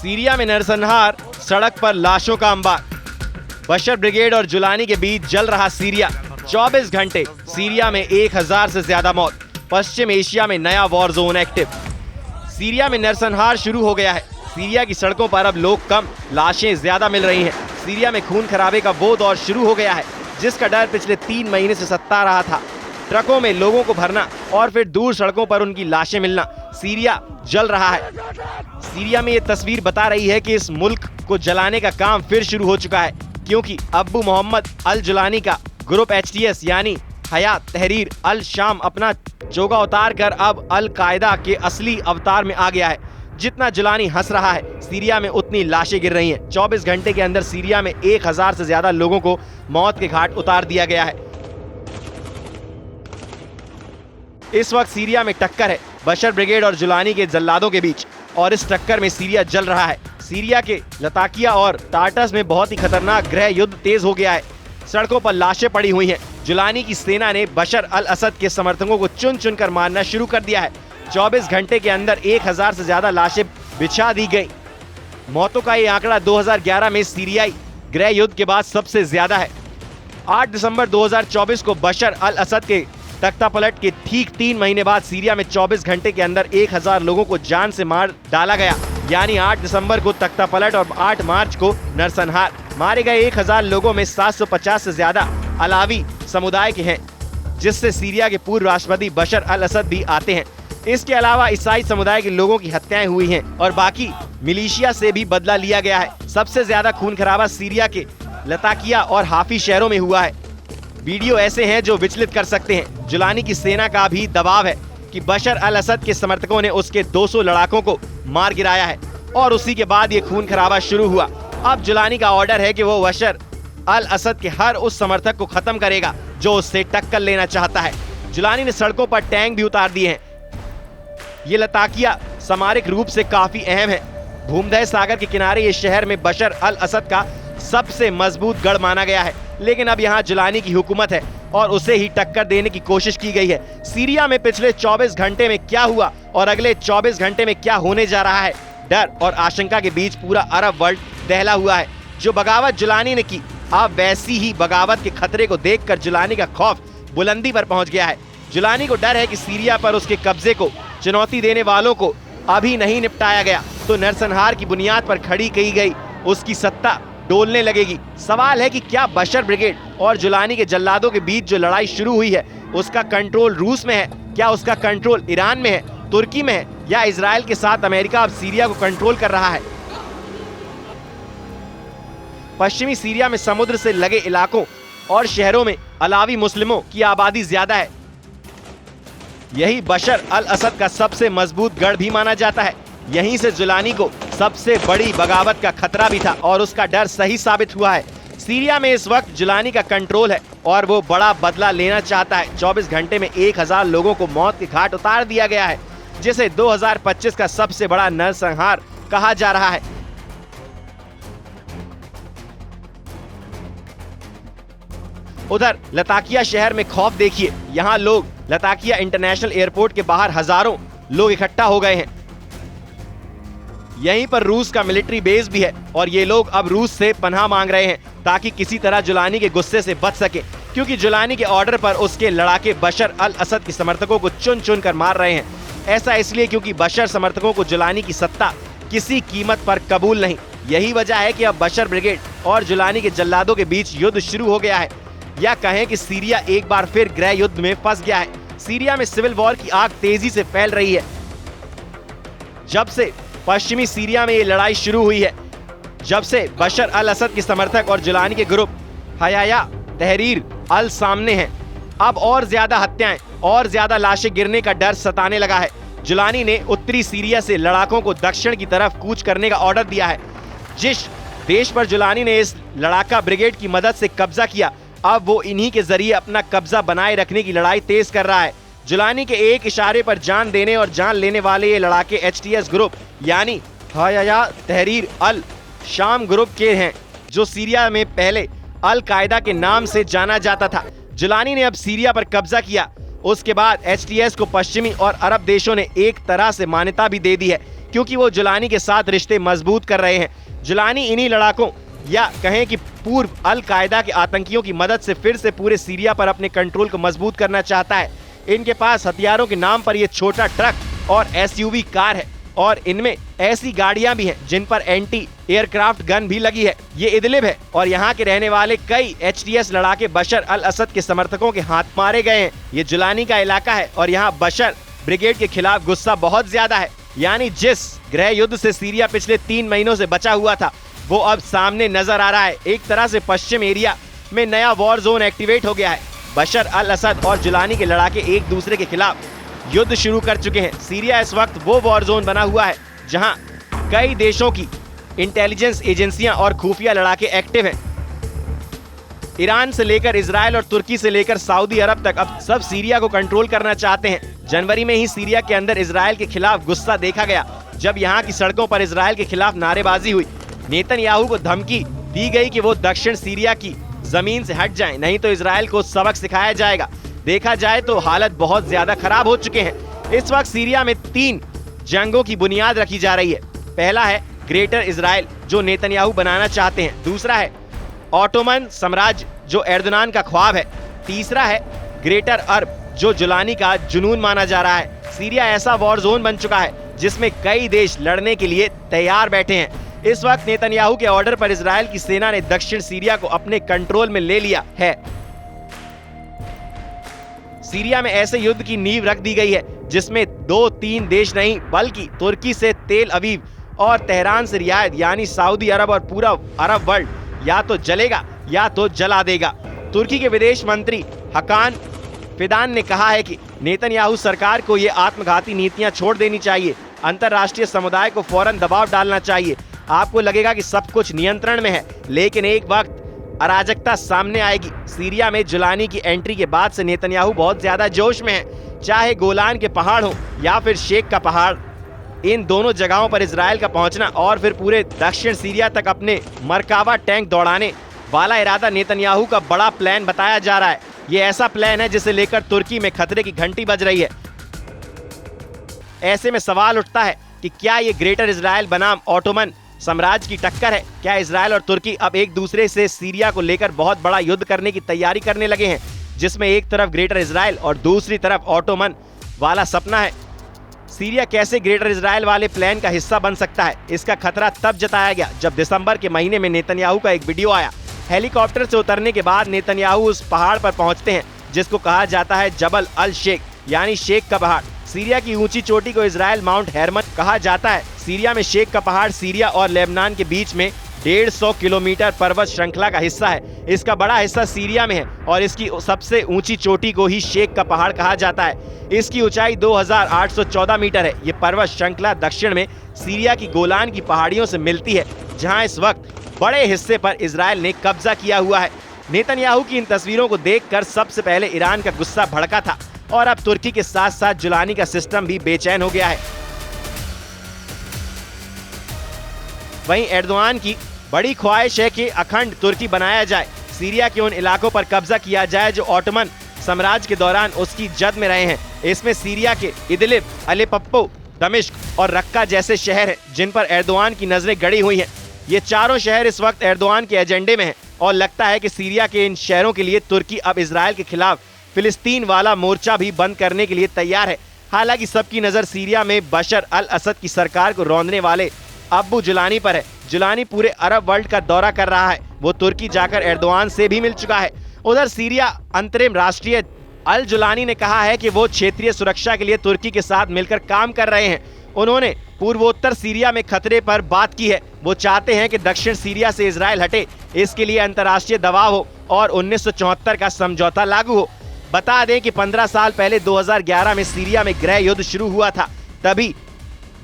Syria में नरसंहार, सड़क पर लाशों का अंबार। बशर ब्रिगेड और जुलानी के बीच जल रहा सीरिया। 24 घंटे सीरिया में 1000 से ज्यादा मौत। पश्चिम एशिया में नया वॉर जोन एक्टिव। सीरिया में नरसंहार शुरू हो गया है। सीरिया की सड़कों पर अब लोग कम, लाशें ज्यादा मिल रही हैं। सीरिया में खून खराबे का वो दौर शुरू हो गया है जिसका डर पिछले 3 महीने से सता रहा था। ट्रकों में लोगों को भरना और फिर दूर सड़कों पर उनकी लाशें मिलना। सीरिया जल रहा है। सीरिया में ये तस्वीर बता रही है कि इस मुल्क को जलाने का काम फिर शुरू हो चुका है, क्योंकि अबू मोहम्मद अल जुलानी का ग्रुप HTS यानी हयात तहरीर अल शाम अपना जोगा उतार कर अब अल कायदा के असली अवतार में आ गया है। जितना जुलानी हंस रहा है, सीरिया में उतनी लाशें गिर रही हैं। 24 घंटे के अंदर सीरिया में 1000 से ज्यादा लोगों को मौत के घाट उतार दिया गया है। इस वक्त सीरिया में टक्कर है बशर ब्रिगेड और जुलानी के जल्लादों के बीच, और इस टक्कर में सीरिया जल रहा है। सीरिया के लताकिया और टार्टस में बहुत ही खतरनाक गृह युद्ध तेज हो गया है। सड़कों पर लाशें पड़ी हुई हैं। जुलानी की सेना ने बशर अल असद के समर्थकों को चुन चुन कर मारना शुरू कर दिया है। 24 घंटे के अंदर 1000 से ज्यादा लाशें बिछा दी गई। मौतों का ये आंकड़ा 2011 में सीरियाई गृह युद्ध के बाद सबसे ज्यादा है। 8 दिसंबर 2024 को बशर अल असद के तख्तापलट के ठीक 3 महीने बाद सीरिया में 24 घंटे के अंदर 1000 लोगों को जान से मार डाला गया। यानी 8 दिसंबर को तख्तापलट और 8 मार्च को नरसंहार। मारे गए 1000 लोगों में 750 से ज्यादा अलावी समुदाय के हैं, जिससे सीरिया के पूर्व राष्ट्रपति बशर अल असद भी आते हैं। इसके अलावा ईसाई समुदाय के लोगों की हत्याएं हुई हैं और बाकी मिलिशिया से भी बदला लिया गया है। सबसे ज्यादा खून खराबा सीरिया के लताकिया और हाफी शहरों में हुआ है। वीडियो ऐसे हैं जो विचलित कर सकते हैं। जुलानी की सेना का भी दबाव है कि बशर अल असद के समर्थकों ने उसके 200 लड़ाकों को मार गिराया है, और उसी के बाद ये खून खराबा शुरू हुआ। अब जुलानी का ऑर्डर है कि वो बशर अल असद के हर उस समर्थक को खत्म करेगा जो उससे टक्कर लेना चाहता है। जुलानी ने सड़कों पर टैंक भी उतार दिए हैं। ये लताकिया सामरिक रूप से काफी अहम है। भूमध्य सागर के किनारे ये शहर में बशर अल असद का सबसे मजबूत गढ़ माना गया है, लेकिन अब यहाँ जुलानी की हुकूमत है और उसे ही टक्कर देने की कोशिश की गई है। सीरिया में पिछले 24 घंटे में क्या हुआ और अगले 24 घंटे में क्या होने जा रहा है, डर और आशंका के बीच पूरा अरब वर्ल्ड दहला हुआ है। जो बगावत जुलानी ने की, अब वैसी ही बगावत के खतरे को देखकर जुलानी का खौफ बुलंदी पर पहुंच गया है। जुलानी को डर है कि सीरिया पर उसके कब्जे को चुनौती देने वालों को अभी नहीं निपटाया गया तो नरसंहार की बुनियाद पर खड़ी की गई उसकी सत्ता डोलने लगेगी। सवाल है कि क्या बशर ब्रिगेड और जुलानी के जल्लादों के बीच जो लड़ाई शुरू हुई है उसका कंट्रोल रूस में है, क्या उसका कंट्रोल ईरान में है, तुर्की में है, या इजराइल के साथ अमेरिका अब सीरिया को कंट्रोल कर रहा है। पश्चिमी सीरिया में समुद्र से लगे इलाकों और शहरों में अलावी मुस्लिमों की आबादी ज्यादा है। यही बशर अल असद का सबसे मजबूत गढ़ भी माना जाता है। यहीं से जुलानी को सबसे बड़ी बगावत का खतरा भी था और उसका डर सही साबित हुआ है। सीरिया में इस वक्त जुलानी का कंट्रोल है और वो बड़ा बदला लेना चाहता है। 24 घंटे में 1000 लोगों को मौत के घाट उतार दिया गया है, जिसे 2025 का सबसे बड़ा नरसंहार कहा जा रहा है। उधर लताकिया शहर में खौफ देखिए। यहाँ लोग लताकिया इंटरनेशनल एयरपोर्ट के बाहर हजारों लोग इकट्ठा हो गए हैं। यहीं पर रूस का मिलिट्री बेस भी है और ये लोग अब रूस से पनाह मांग रहे हैं ताकि किसी तरह जुलानी के गुस्से से बच सके, क्योंकि जुलानी के ऑर्डर पर उसके लड़ाके बशर अल असद के समर्थकों को चुन चुन कर मार रहे हैं। ऐसा इसलिए क्योंकि बशर समर्थकों को जुलानी की सत्ता किसी कीमत पर कबूल नहीं। यही वजह है कि अब बशर ब्रिगेड और जुलानी के जल्लादों के बीच युद्ध शुरू हो गया है, या कहें कि सीरिया एक बार फिर गृह युद्ध में फंस गया है। सीरिया में सिविल वॉर की आग तेजी से फैल रही है। जब से पश्चिमी सीरिया में ये लड़ाई शुरू हुई है, जब से बशर अल असद के समर्थक और जुलानी के ग्रुप हयाया तहरीर अल सामने हैं, अब और ज्यादा हत्याएं और ज्यादा लाशें गिरने का डर सताने लगा है। जुलानी ने उत्तरी सीरिया से लड़ाकों को दक्षिण की तरफ कूच करने का ऑर्डर दिया है। जिस देश पर जुलानी ने इस लड़ाका ब्रिगेड की मदद से कब्जा किया, अब वो इन्हीं के जरिए अपना कब्जा बनाए रखने की लड़ाई तेज कर रहा है। जुलानी के एक इशारे पर जान देने और जान लेने वाले ये लड़ाके HTS ग्रुप यानी हयाया तहरीर अल शाम ग्रुप के हैं, जो सीरिया में पहले अल कायदा के नाम से जाना जाता था। जुलानी ने अब सीरिया पर कब्जा किया उसके बाद HTS को पश्चिमी और अरब देशों ने एक तरह से मान्यता भी दे दी है, क्योंकि वो जुलानी के साथ रिश्ते मजबूत कर रहे हैं। जुलानी इन्हीं लड़ाकों या कहें कि पूर्व अल कायदा के आतंकियों की मदद से फिर से पूरे सीरिया पर अपने कंट्रोल को मजबूत करना चाहता है। इनके पास हथियारों के नाम पर ये छोटा ट्रक और SUV कार है, और इनमें ऐसी गाड़ियां भी हैं जिन पर एंटी एयरक्राफ्ट गन भी लगी है। ये इदलिब है और यहाँ के रहने वाले कई HTS लड़ाके बशर अल असद के समर्थकों के हाथ मारे गए हैं। ये जुलानी का इलाका है और यहाँ बशर ब्रिगेड के खिलाफ गुस्सा बहुत ज्यादा है। यानी जिस गृह युद्ध से सीरिया पिछले 3 महीनों से बचा हुआ था, वो अब सामने नजर आ रहा है। एक तरह से पश्चिम एरिया में नया वॉर जोन एक्टिवेट हो गया है। बशर अल असद और जुलानी के लड़ाके एक दूसरे के खिलाफ युद्ध शुरू कर चुके हैं। सीरिया इस वक्त वो वॉर जोन बना हुआ है जहां कई देशों की इंटेलिजेंस एजेंसियां और खुफिया लड़ाके एक्टिव हैं। ईरान से लेकर इजराइल और तुर्की से लेकर सऊदी अरब तक अब सब सीरिया को कंट्रोल करना चाहते हैं। जनवरी में ही सीरिया के अंदर इजराइल के खिलाफ गुस्सा देखा गया, जब यहाँ की सड़कों पर इजराइल के खिलाफ नारेबाजी हुई। नेतन्याहू को धमकी दी गई कि वो दक्षिण सीरिया की जमीन से हट जाएं, नहीं तो इजराइल को सबक सिखाया जाएगा। देखा जाए तो हालत बहुत ज्यादा खराब हो चुके हैं। इस वक्त सीरिया में 3 जंगों की बुनियाद रखी जा रही है। पहला है ग्रेटर इजराइल, जो नेतन्याहू बनाना चाहते हैं। दूसरा है ऑटोमन साम्राज्य, जो एर्दोगान का ख्वाब है। तीसरा है ग्रेटर अरब, जो जुलानी का जुनून माना जा रहा है। सीरिया ऐसा वॉर जोन बन चुका है जिसमें कई देश लड़ने के लिए तैयार बैठे हैं। इस वक्त नेतन्याहू के ऑर्डर पर इजराइल की सेना ने दक्षिण सीरिया को अपने कंट्रोल में ले लिया है। सीरिया में ऐसे युद्ध की नींव रख दी गई है जिसमें 2-3 देश नहीं, बल्कि तुर्की से तेल अवीव और तेहरान से रियाद, यानी सऊदी अरब और पूरा अरब वर्ल्ड या तो जलेगा या तो जला देगा। तुर्की के विदेश मंत्री हकान फिदान ने कहा है कि नेतन्याहू सरकार को ये आत्मघाती नीतियां छोड़ देनी चाहिए। अंतर्राष्ट्रीय समुदाय को फौरन दबाव डालना चाहिए। आपको लगेगा कि सब कुछ नियंत्रण में है, लेकिन एक वक्त अराजकता सामने आएगी। सीरिया में जुलानी की एंट्री के बाद से नेतन्याहू बहुत ज्यादा जोश में है। चाहे गोलान के पहाड़ हो या फिर शेख का पहाड़, इन दोनों जगहों पर इजराइल का पहुंचना और फिर पूरे दक्षिण सीरिया तक अपने मरकावा टैंक दौड़ाने वाला इरादा नेतन्याहू का बड़ा प्लान बताया जा रहा है। ये ऐसा प्लान है जिसे लेकर तुर्की में खतरे की घंटी बज रही है। ऐसे में सवाल उठता है कि क्या ये ग्रेटर इजराइल बनाम ऑटोमन साम्राज्य की टक्कर है? क्या इजराइल और तुर्की अब एक दूसरे से सीरिया को लेकर बहुत बड़ा युद्ध करने की तैयारी करने लगे हैं, जिसमें एक तरफ ग्रेटर इजराइल और दूसरी तरफ ऑटोमन वाला सपना है? सीरिया कैसे ग्रेटर इजराइल वाले प्लान का हिस्सा बन सकता है? इसका खतरा तब जताया गया जब दिसंबर के महीने में नेतन्याहू का एक वीडियो आया। हेलीकॉप्टर से उतरने के बाद नेतन्याहू उस पहाड़ पर पहुंचते हैं जिसको कहा जाता है जबल अल शेख, यानी शेख का पहाड़। सीरिया की ऊंची चोटी को इजराइल माउंट हेरमन कहा जाता है। सीरिया में शेख का पहाड़ सीरिया और लेबनान के बीच में 150 किलोमीटर पर्वत श्रृंखला का हिस्सा है। इसका बड़ा हिस्सा सीरिया में है और इसकी सबसे ऊंची चोटी को ही शेख का पहाड़ कहा जाता है। इसकी ऊंचाई 2814 मीटर है। ये पर्वत श्रृंखला दक्षिण में सीरिया की गोलान की पहाड़ियों से मिलती है, जहां इस वक्त बड़े हिस्से पर इजराइल ने कब्जा किया हुआ है। नेतन्याहू की इन तस्वीरों को देखकर सबसे पहले ईरान का गुस्सा भड़का था और अब तुर्की के साथ साथ जुलानी का सिस्टम भी बेचैन हो गया है। वहीं एर्दोगान की बड़ी ख्वाहिश है कि अखंड तुर्की बनाया जाए, सीरिया के उन इलाकों पर कब्जा किया जाए जो ऑटोमन साम्राज्य के दौरान उसकी जद में रहे हैं। इसमें सीरिया के इदलिब, अलेप्पो, दमिश्क और रक्का जैसे शहर हैं जिन पर एर्दोगान की नजरें गड़ी हुई हैं। ये चारों शहर इस वक्त एर्दोगान के एजेंडे में हैं और लगता है कि सीरिया के इन शहरों के लिए तुर्की अब इजराइल के खिलाफ फिलिस्तीन वाला मोर्चा भी बंद करने के लिए तैयार है। हालांकि सबकी नजर सीरिया में बशर अल असद की सरकार को रौंदने वाले अब्बू जुलानी पर है। जुलानी पूरे अरब वर्ल्ड का दौरा कर रहा है। वो तुर्की जाकर एर्दोगान से भी मिल चुका है। उधर सीरिया अंतरिम राष्ट्रीय अल जुलानी ने कहा है कि वो क्षेत्रीय सुरक्षा के लिए तुर्की के साथ मिलकर काम कर रहे हैं। उन्होंने पूर्वोत्तर सीरिया में खतरे पर बात की है। वो चाहते हैं कि दक्षिण सीरिया से इजराइल हटे, इसके लिए अंतर्राष्ट्रीय दबाव हो और 1974 का समझौता लागू हो। बता दें कि 15 साल पहले 2011 में सीरिया में गृह युद्ध शुरू हुआ था। तभी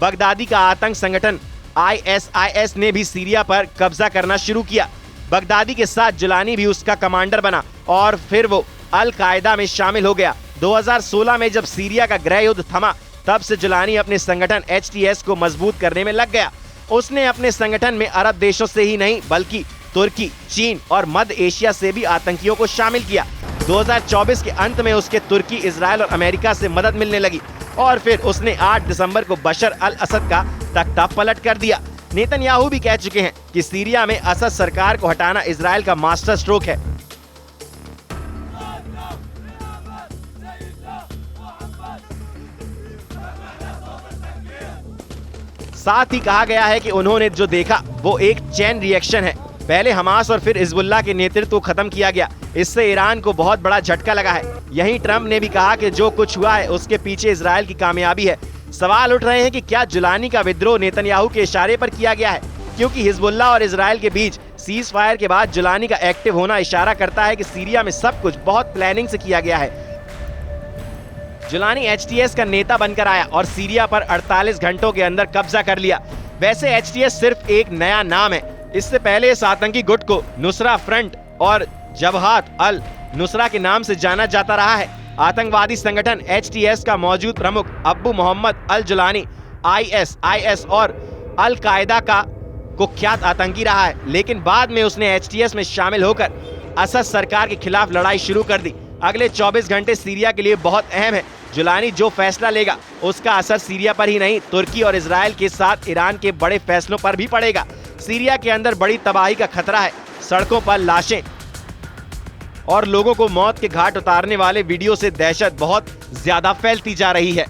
बगदादी का आतंक संगठन ISIS ने भी सीरिया पर कब्जा करना शुरू किया। बगदादी के साथ जुलानी भी उसका कमांडर बना और फिर वो अल कायदा में शामिल हो गया। 2016 में जब सीरिया का गृह युद्ध थमा, तब से जुलानी अपने संगठन HTS को मजबूत करने में लग गया। उसने अपने संगठन में अरब देशों से ही नहीं बल्कि तुर्की, चीन और मध्य एशिया से भी आतंकियों को शामिल किया। 2024 के अंत में उसके तुर्की, इजराइल और अमेरिका से मदद मिलने लगी और फिर उसने 8 दिसंबर को बशर अल असद का तख्ता पलट कर दिया। नेतन्याहू भी कह चुके हैं कि सीरिया में असद सरकार को हटाना इजराइल का मास्टर स्ट्रोक है। साथ ही कहा गया है कि उन्होंने जो देखा वो एक चेन रिएक्शन है। पहले हमास और फिर हिजबुल्लाह के नेतृत्व को खत्म किया गया। इससे ईरान को बहुत बड़ा झटका लगा है। यहीं ट्रंप ने भी कहा कि जो कुछ हुआ है उसके पीछे इजराइल की कामयाबी है। सवाल उठ रहे हैं कि क्या जुलानी का विद्रोह नेतन्याहू के इशारे पर किया गया है, क्योंकि हिजबुल्लाह और इजराइल के बीच सीज फायर के बाद जुलानी का एक्टिव होना इशारा करता है कि सीरिया में सब कुछ बहुत प्लानिंग से किया गया है। जुलानी एचटीएस का नेता बनकर आया और सीरिया पर 48 घंटों के अंदर कब्जा कर लिया। वैसे एचटीएस सिर्फ एक नया नाम है। इससे पहले इस आतंकी गुट को नुसरा फ्रंट और जबहात अल नुसरा के नाम से जाना जाता रहा है। आतंकवादी संगठन एचटीएस का मौजूद प्रमुख अब्बू मोहम्मद अल जुलानी आईएस और अल कायदा का कुख्यात आतंकी रहा है, लेकिन बाद में उसने एचटीएस में शामिल होकर असद सरकार के खिलाफ लड़ाई शुरू कर दी। अगले 24 घंटे सीरिया के लिए बहुत अहम है। जुलानी जो फैसला लेगा उसका असर सीरिया पर ही नहीं, तुर्की और इजराइल के साथ ईरान के बड़े फैसलों पर भी पड़ेगा। सीरिया के अंदर बड़ी तबाही का खतरा है। सड़कों पर लाशें और लोगों को मौत के घाट उतारने वाले वीडियो से दहशत बहुत ज्यादा फैलती जा रही है।